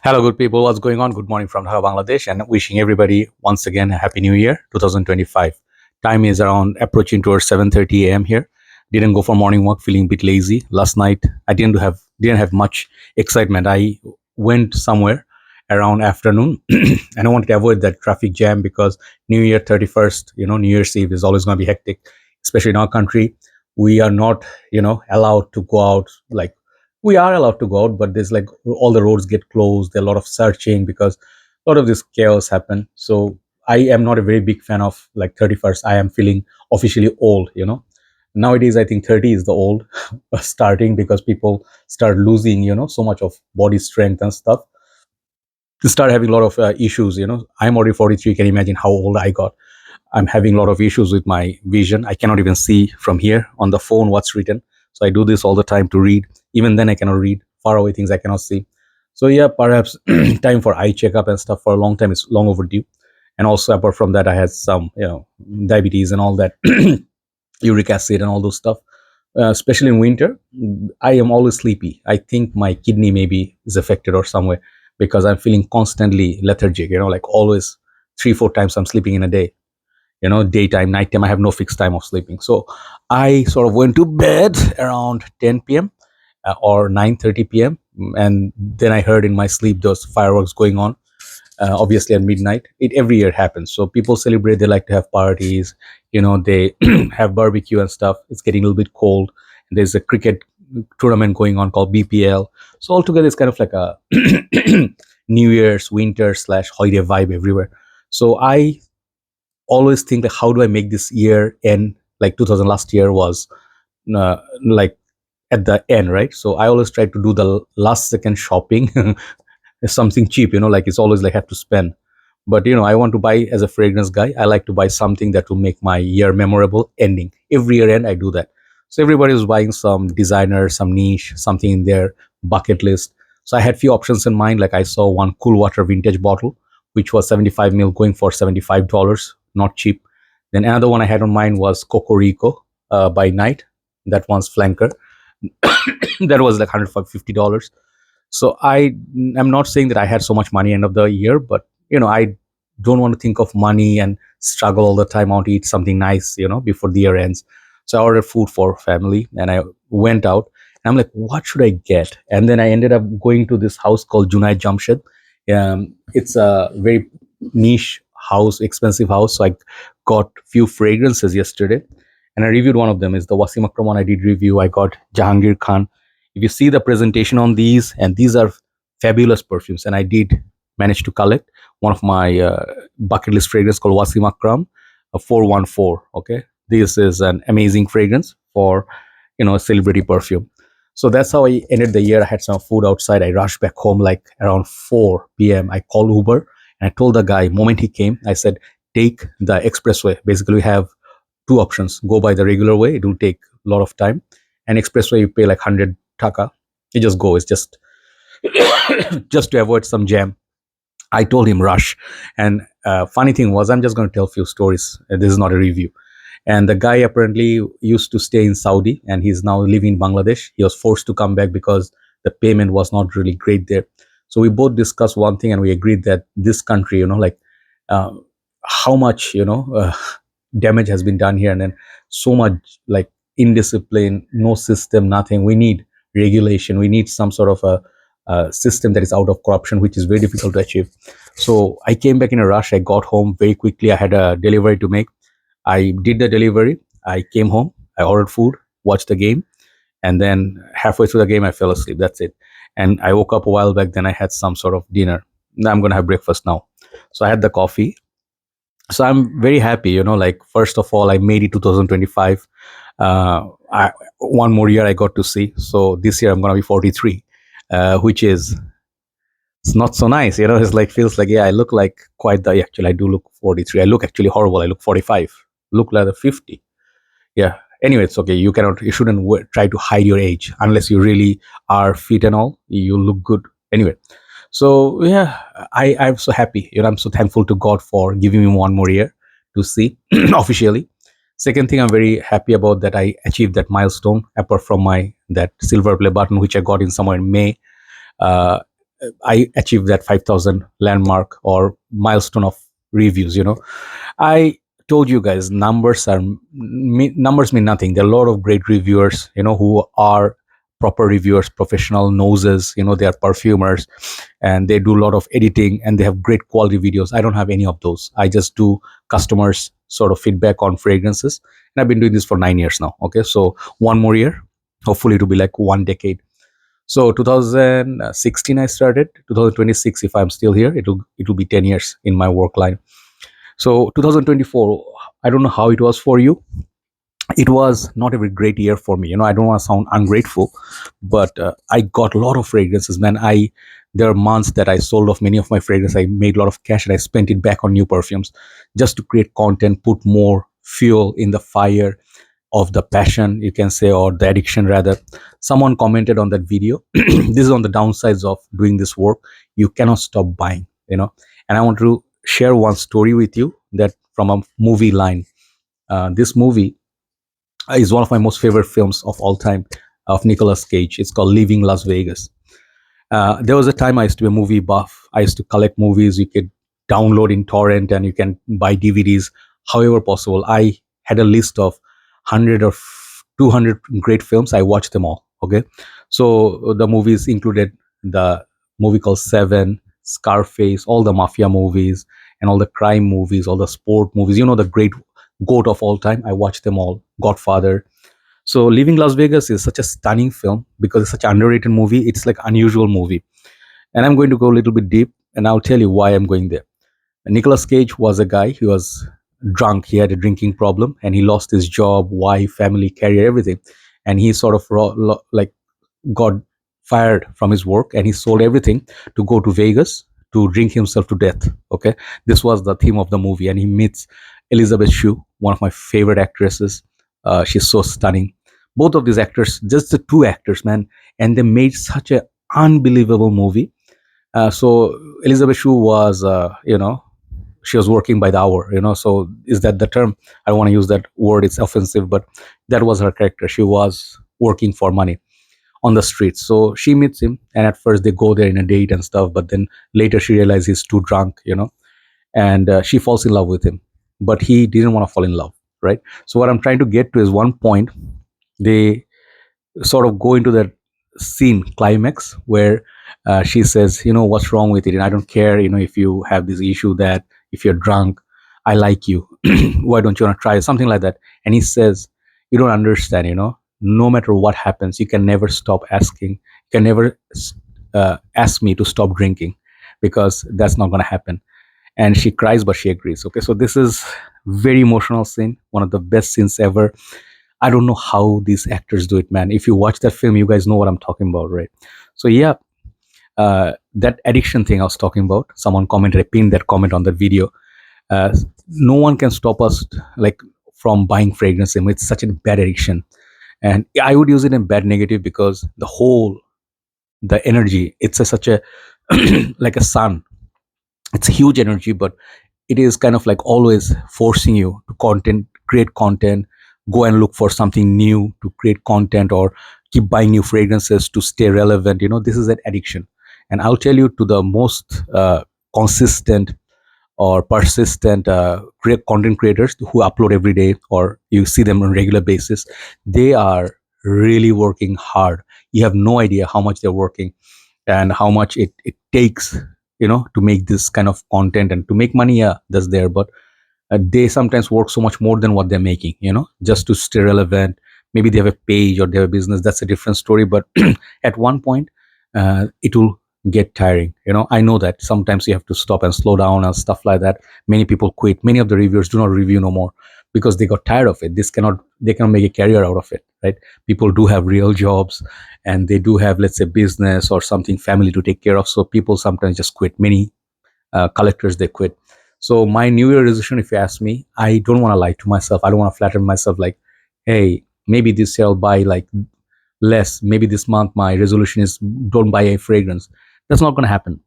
Hello, good people. What's going on? Good morning from Dhaka, Bangladesh, and wishing everybody once again a happy New Year, 2025. Time is around approaching towards 7:30 a.m. here. Didn't go for morning walk, feeling a bit lazy. Last night I didn't have much excitement. I went somewhere around afternoon, and I wanted to avoid that traffic jam because New Year 31st, New Year's Eve is always going to be hectic, especially in our country. We are not, allowed to go out like we are allowed to go out, but there's like all the roads get closed. There are a lot of searching because a lot of this chaos happen. So I am not a very big fan of like 31st. I am feeling officially old. Nowadays I think 30 is the old starting because people start losing so much of body strength and stuff, to start having a lot of issues. I'm already 43. Can you imagine how old I got? I'm having a lot of issues with my vision. I cannot even see from here on the phone what's written. So I do this all the time to read. Even then, I cannot read far away things I cannot see. So yeah, perhaps time for eye checkup and stuff for a long time is long overdue. And also apart from that, I had some diabetes and all that, uric acid and all those stuff. Especially in winter, I am always sleepy. I think my kidney maybe is affected or somewhere because I'm feeling constantly lethargic. Like always 3 4 times I'm sleeping in a day. Daytime, nighttime, I have no fixed time of sleeping. So I sort of went to bed around 10 p.m. Or 9:30 p.m. And then I heard in my sleep those fireworks going on, obviously at midnight. It every year happens. So people celebrate, they like to have parties, they have barbecue and stuff. It's getting a little bit cold. There's a cricket tournament going on called BPL. So altogether it's kind of like a New Year's winter slash holiday vibe everywhere. So I always think like, how do I make this year end like 2000 last year was, like at the end, right? So I always try to do the last second shopping, something cheap, like it's always like have to spend. But I want to buy, as a fragrance guy, I like to buy something that will make my year memorable ending. Every year end I do that. So everybody was buying some designer, some niche, something in their bucket list. So I had few options in mind. Like I saw one cool water vintage bottle which was 75 mil, going for $75, not cheap. Then another one I had on mind was Cocorico by Night. That one's flanker. That was like $150. So I am not saying that I had so much money end of the year, but I don't want to think of money and struggle all the time. I want to eat something nice, before the year ends. So I ordered food for family and I went out and I'm like, what should I get? And then I ended up going to this house called Junaid Jamshed. It's a very niche house, expensive house. So I got few fragrances yesterday and I reviewed one of them. Is the Wasim Akram one I did review. I got Jahangir Khan. If you see the presentation on these, and these are fabulous perfumes, and I did manage to collect one of my bucket list fragrance called Wasim Akram, a 414. Okay, this is an amazing fragrance for a celebrity perfume. So that's how I ended the year. I had some food outside. I rushed back home like around 4 p.m. I called Uber and I told the guy, moment he came, I said, take the expressway. Basically, we have two options. Go by the regular way, it will take a lot of time. And expressway, you pay like 100 taka. You just go. It's just just to avoid some jam. I told him rush. And funny thing was, I'm just going to tell a few stories. This is not a review. And the guy apparently used to stay in Saudi and he's now living in Bangladesh. He was forced to come back because the payment was not really great there. So we both discussed one thing and we agreed that this country, like uh, how much, damage has been done here, and then so much like indiscipline, no system, nothing. We need regulation. We need some sort of a system that is out of corruption, which is very difficult to achieve. So I came back in a rush. I got home very quickly. I had a delivery to make. I did the delivery. I came home. I ordered food, watched the game, and then halfway through the game, I fell asleep. That's it. And I woke up a while back. Then I had some sort of dinner. Now I'm gonna have breakfast now. So I had the coffee. So I'm very happy. Like first of all, I made it 2025. One more year I got to see. So this year I'm gonna be 43, which is it's not so nice. It's like feels like, yeah, I look like quite the actually I do look 43. I look actually horrible. I look 45. Look like a 50. Yeah. Anyway, it's okay. You shouldn't try to hide your age unless you really are fit and all. You look good anyway. So yeah, I'm so happy. I'm so thankful to God for giving me one more year to see officially. Second thing, I'm very happy about that I achieved that milestone. Apart from my that silver play button, which I got in somewhere in May. Uh, I achieved that 5,000 landmark or milestone of reviews. I told you guys numbers mean nothing. There are a lot of great reviewers, who are proper reviewers, professional noses. They are perfumers, and they do a lot of editing, and they have great quality videos. I don't have any of those. I just do customers sort of feedback on fragrances, and I've been doing this for 9 years now. Okay, so one more year, hopefully to be like 1 decade. So 2016 I started. 2026, if I'm still here, it'll be 10 years in my work line. So 2024, I don't know how it was for you. It was not a very great year for me. I don't want to sound ungrateful, but I got a lot of fragrances, man. There are months that I sold off many of my fragrances. I made a lot of cash and I spent it back on new perfumes just to create content, put more fuel in the fire of the passion, you can say, or the addiction rather. Someone commented on that video. This is on the downsides of doing this work. You cannot stop buying. And I want to share one story with you, that from a movie line. This movie is one of my most favorite films of all time, of Nicolas Cage. It's called Leaving Las Vegas. There was a time I used to be a movie buff. I used to collect movies you could download in torrent, and you can buy DVDs however possible. I had a list of 100 or 200 great films. I watched them all. Okay, so the movies included the movie called Seven, Scarface, all the mafia movies, and all the crime movies, all the sport movies. The great goat of all time. I watched them all. Godfather. So Leaving Las Vegas is such a stunning film because it's such an underrated movie. It's like unusual movie. And I'm going to go a little bit deep, and I'll tell you why I'm going there. Nicolas Cage was a guy. He was drunk. He had a drinking problem, and he lost his job, wife, family, career, everything. And he sort of like got fired from his work, and he sold everything to go to Vegas to drink himself to death. Okay, this was the theme of the movie, and he meets Elizabeth Shue, one of my favorite actresses. She's so stunning. Both of these actors, just the two actors, man, and they made such a unbelievable movie. So Elizabeth Shue was, she was working by the hour. So is that the term? I don't want to use that word; it's offensive, but that was her character. She was working for money on the streets. So she meets him, and at first they go there in a date and stuff, but then later she realizes he's too drunk. And she falls in love with him, but he didn't want to fall in love, right? So what I'm trying to get to is, one point they sort of go into that scene climax where she says, what's wrong with it, and I don't care, if you have this issue, that if you're drunk, I like you. Why don't you want to try something like that? And he says, you don't understand, no matter what happens, you can never stop asking. You can never ask me to stop drinking, because that's not going to happen. And she cries, but she agrees. Okay, so this is very emotional scene, one of the best scenes ever. I don't know how these actors do it, man. If you watch that film, you guys know what I'm talking about, right? So yeah, that addiction thing I was talking about, someone commented, I pinned that comment on the video. uh, no one can stop us, like, from buying fragrance. It's such a bad addiction, and I would use it in bad negative, because the energy, such a like a sun. It's a huge energy, but it is kind of like always forcing you to create content, go and look for something new to create content, or keep buying new fragrances to stay relevant. This is an addiction. And I'll tell you, to the most consistent or persistent content creators who upload every day, or you see them on a regular basis, they are really working hard. You have no idea how much they're working, and how much it takes, to make this kind of content and to make money. Yeah, that's there, but they sometimes work so much more than what they're making, just to stay relevant. Maybe they have a page or they have a business, that's a different story, but at one point it will get tiring. I know that sometimes you have to stop and slow down and stuff like that. Many people quit. Many of the reviewers do not review no more, because they got tired of it. They cannot make a career out of it, right? People do have real jobs, and they do have, let's say, business or something, family to take care of. So people sometimes just quit. Many collectors, they quit. So my New Year resolution, if you ask me, I don't want to lie to myself. I don't want to flatter myself, like, hey, maybe this year I'll buy like less. Maybe this month my resolution is don't buy a fragrance. That's not going to happen.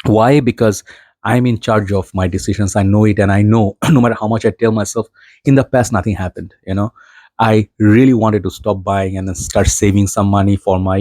Why? Because I'm in charge of my decisions. I know it, and I know no matter how much I tell myself, in the past nothing happened. I really wanted to stop buying and then start saving some money for my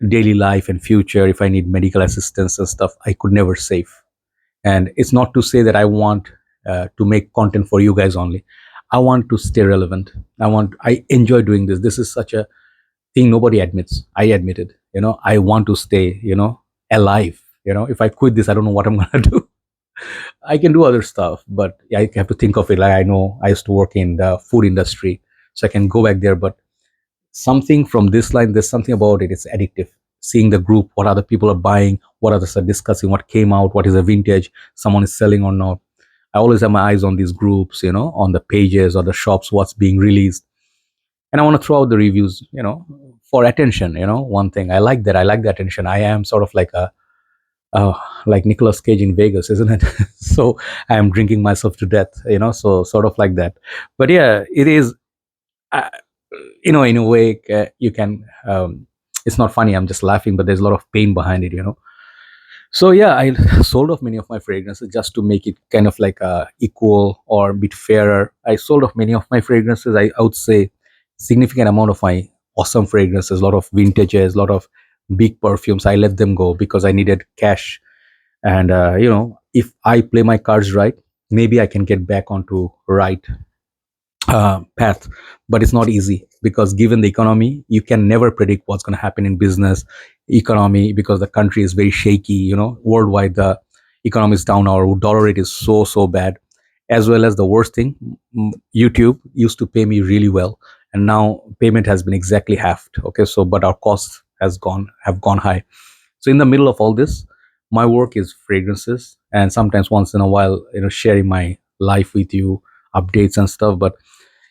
daily life and future, if I need medical assistance and stuff, I could never save. And it's not to say that I want to make content for you guys only. I want to stay relevant. I enjoy doing this. This is such a thing nobody admits. I admitted, I want to stay, alive. If I quit this, I don't know what I'm gonna do. I can do other stuff, but I have to think of it. Like, I know I used to work in the food industry, so I can go back there. But something from this line, there's something about it. It's addictive. Seeing the group, what other people are buying, what others are discussing, what came out, what is a vintage, someone is selling or not. I always have my eyes on these groups, on the pages or the shops, what's being released, and I want to throw out the reviews, for attention. One thing I like that. I like the attention. I am sort of like a uh, like Nicolas Cage in Vegas, isn't it? So I am drinking myself to death, so sort of like that. But yeah, it is, uh, in a way, you can, it's not funny, I'm just laughing, but there's a lot of pain behind it. So yeah, I sold off many of my fragrances just to make it kind of like equal or a bit fairer. I sold off many of my fragrances. I would say significant amount of my awesome fragrances, a lot of vintages, a lot of big perfumes. I let them go because I needed cash. And if I play my cards right, maybe I can get back onto right path. But it's not easy because given the economy, you can never predict what's going to happen in business economy, because the country is very shaky. Worldwide the economy is down, our dollar rate is so bad. As well as the worst thing, YouTube used to pay me really well, and now payment has been exactly halved. Okay, so but our costs have gone high. So in the middle of all this, my work is fragrances, and sometimes once in a while, sharing my life with you, updates and stuff. But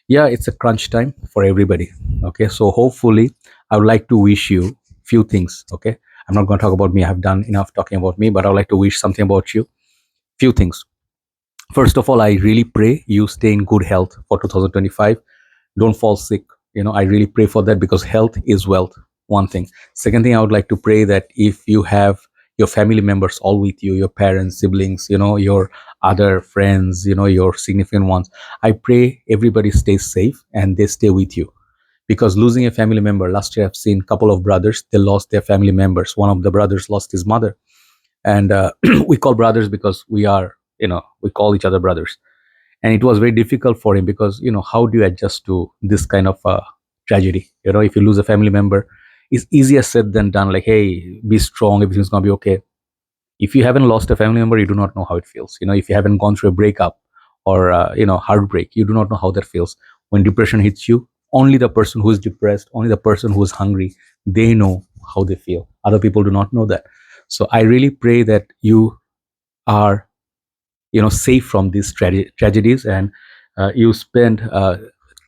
yeah, it's a crunch time for everybody. Okay, so hopefully I would like to wish you few things. Okay, I'm not going to talk about me, I've done enough talking about me, but I would like to wish something about you. Few things. First of all, I really pray you stay in good health for 2025. Don't fall sick. I really pray for that, because health is wealth. One thing. Second thing, I would like to pray that if you have your family members all with you, your parents, siblings, your other friends, your significant ones, I pray everybody stays safe and they stay with you. Because losing a family member, last year I've seen a couple of brothers, they lost their family members. One of the brothers lost his mother. And we call brothers because we call each other brothers. And it was very difficult for him, because how do you adjust to this kind of tragedy? If you lose a family member, it's easier said than done. Like, hey, be strong, everything's gonna be okay. If you haven't lost a family member, you do not know how it feels. If you haven't gone through a breakup or heartbreak, you do not know how that feels. When depression hits you, only the person who is depressed, only the person who is hungry, they know how they feel. Other people do not know that. So I really pray that you are safe from these tragedies, and you spend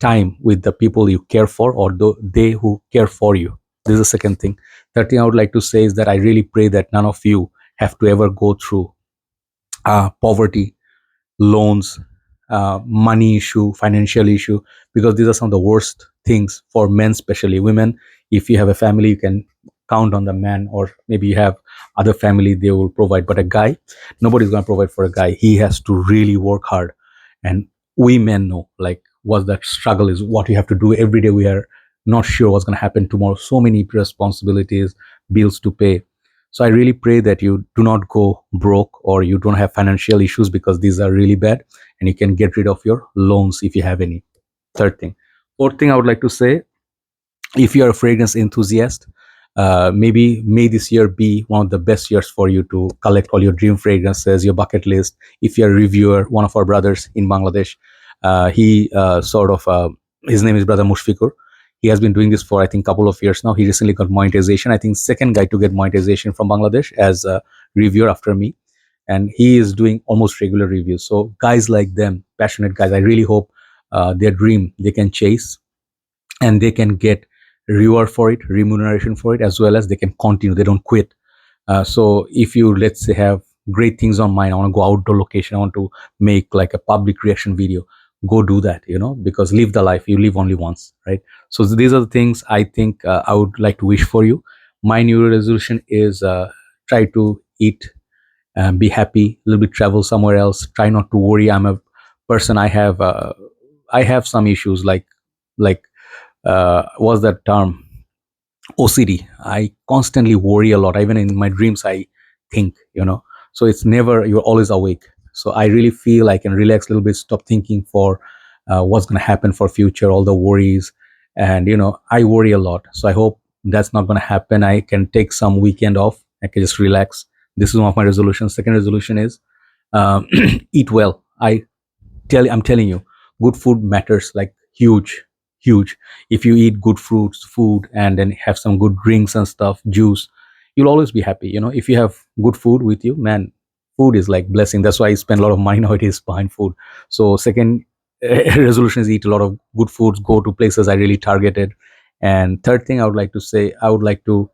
time with the people you care for, or they who care for you. This is the second thing. Third thing I would like to say is that I really pray that none of you have to ever go through poverty, loans, money issue, financial issue, because these are some of the worst things for men, especially. Women, if you have a family, you can count on the man, or maybe you have other family, they will provide. But a guy, nobody's going to provide for a guy. He has to really work hard. And we men know like what that struggle is, what we have to do every day. We are not sure what's going to happen tomorrow. So many responsibilities, bills to pay. So I really pray that you do not go broke, or you don't have financial issues, because these are really bad, and you can get rid of your loans if you have any. Third thing. Fourth thing I would like to say, if you're a fragrance enthusiast, maybe may this year be one of the best years for you to collect all your dream fragrances, your bucket list. If you're a reviewer, one of our brothers in Bangladesh, he sort of, his name is Brother Mushfikur. He has been doing this for I think couple of years now. He recently got monetization. I think second guy to get monetization from Bangladesh as a reviewer after me, and he is doing almost regular reviews. So guys like them, passionate guys, I really hope their dream they can chase, and they can get reward for it, remuneration for it, as well as they can continue, they don't quit. So if you, let's say, have great things on mind, I want to go outdoor location, I want to make like a public reaction video, go do that, because live the life, you live only once, right? So these are the things I think I would like to wish for you. My new Year resolution is try to eat, be happy, a little bit travel somewhere else, try not to worry. I'm a person, I have some issues like was that term, OCD. I constantly worry a lot. Even in my dreams, I think. So it's never, you're always awake. So I really feel I can relax a little bit, stop thinking for what's going to happen for future, all the worries. And I worry a lot. So I hope that's not going to happen. I can take some weekend off. I can just relax. This is one of my resolutions. Second resolution is um, eat well. I'm telling you, good food matters like huge, huge. If you eat good fruits, food, and then have some good drinks and stuff, juice, you'll always be happy. If you have good food with you, man, food is like blessing. That's why I spend a lot of money nowadays behind food. So second resolution is eat a lot of good foods, go to places I really targeted. And third thing I would like to say, I would like to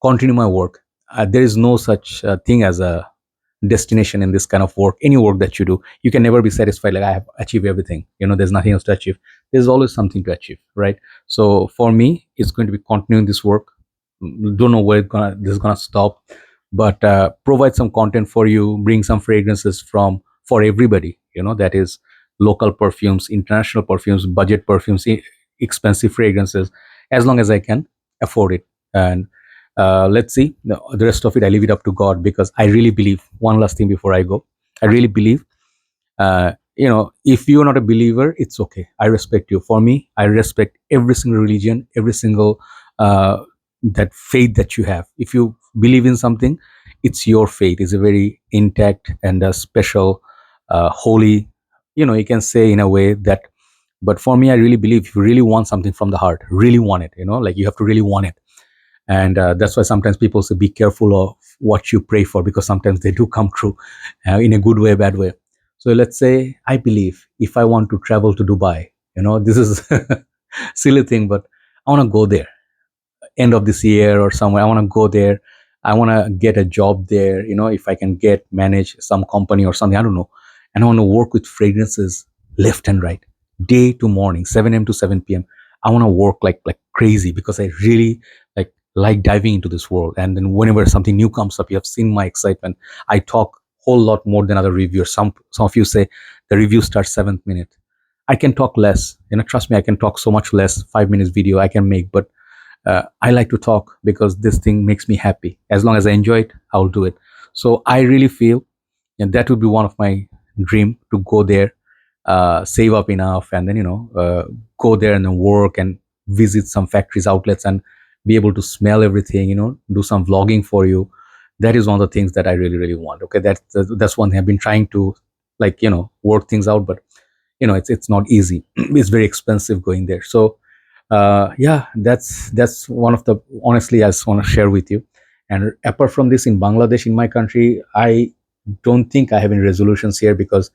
continue my work. There is no such thing as a destination in this kind of work. Any work that you do, you can never be satisfied like I have achieved everything. There's nothing else to achieve. There's always something to achieve, right? So for me, it's going to be continuing this work. Don't know where this is gonna stop, but provide some content for you, bring some fragrances from for everybody. That is local perfumes, international perfumes, budget perfumes, expensive fragrances, as long as I can afford it. And let's see, the rest of it I leave it up to God, because I really believe, one last thing before I go, I really believe, if you're not a believer, it's okay, I respect you. For me, I respect every single religion, every single uh, that faith that you have. If you believe in something, it's your faith. It's a very intact and a special, holy, you can say in a way that. But for me, I really believe, if you really want something from the heart, really want it, like you have to really want it. And that's why sometimes people say be careful of what you pray for, because sometimes they do come true, in a good way, bad way. So let's say I believe, if I want to travel to Dubai, this is silly thing, but I want to go there end of this year or somewhere. I want to go there. I want to get a job there. If I can manage some company or something, I don't know. And I want to work with fragrances left and right, day to morning, 7 a.m. to 7 p.m. I want to work like crazy, because I really like diving into this world. And then whenever something new comes up, you have seen my excitement. I talk whole lot more than other reviewers. Some of you say the review starts seventh minute. I can talk less. Trust me, I can talk so much less. 5 minutes video I can make, but I like to talk because this thing makes me happy. As long as I enjoy it, I'll do it. So I really feel, and that would be one of my dream, to go there, save up enough, and then go there and then work and visit some factories, outlets, and be able to smell everything. Do some vlogging for you. That is one of the things that I really really want. Okay, that's one thing I've been trying to work things out, but it's not easy. It's very expensive going there. So yeah, that's one of the, honestly, I just want to share with you. And apart from this, in Bangladesh, in my country, I don't think I have any resolutions here, because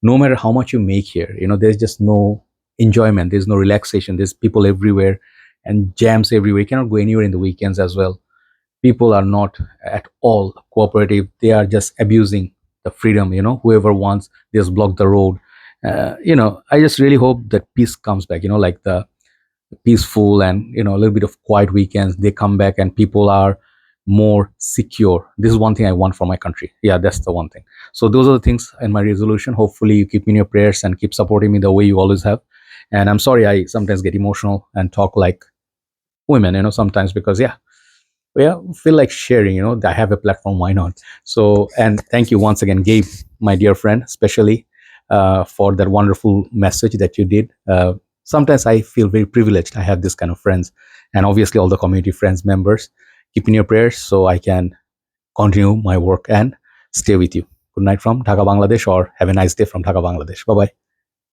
no matter how much you make here, there's just no enjoyment, there's no relaxation, there's people everywhere and jams everywhere. You cannot go anywhere in the weekends as well. People are not at all cooperative. They are just abusing the freedom. Whoever wants, they just block the road. I just really hope that peace comes back, like the peaceful and a little bit of quiet weekends, they come back and people are more secure. This is one thing I want for my country. Yeah, that's the one thing. So those are the things in my resolution. Hopefully you keep me in your prayers and keep supporting me the way you always have. And I'm sorry I sometimes get emotional and talk like women, sometimes, because yeah, feel like sharing. I have a platform, why not? So, and thank you once again, Gabe, my dear friend, especially for that wonderful message that you did. Sometimes I feel very privileged, I have this kind of friends, and obviously all the community friends, members. Keep in your prayers so I can continue my work and stay with you. Good night from Dhaka, Bangladesh, or have a nice day from Dhaka, Bangladesh. Bye bye.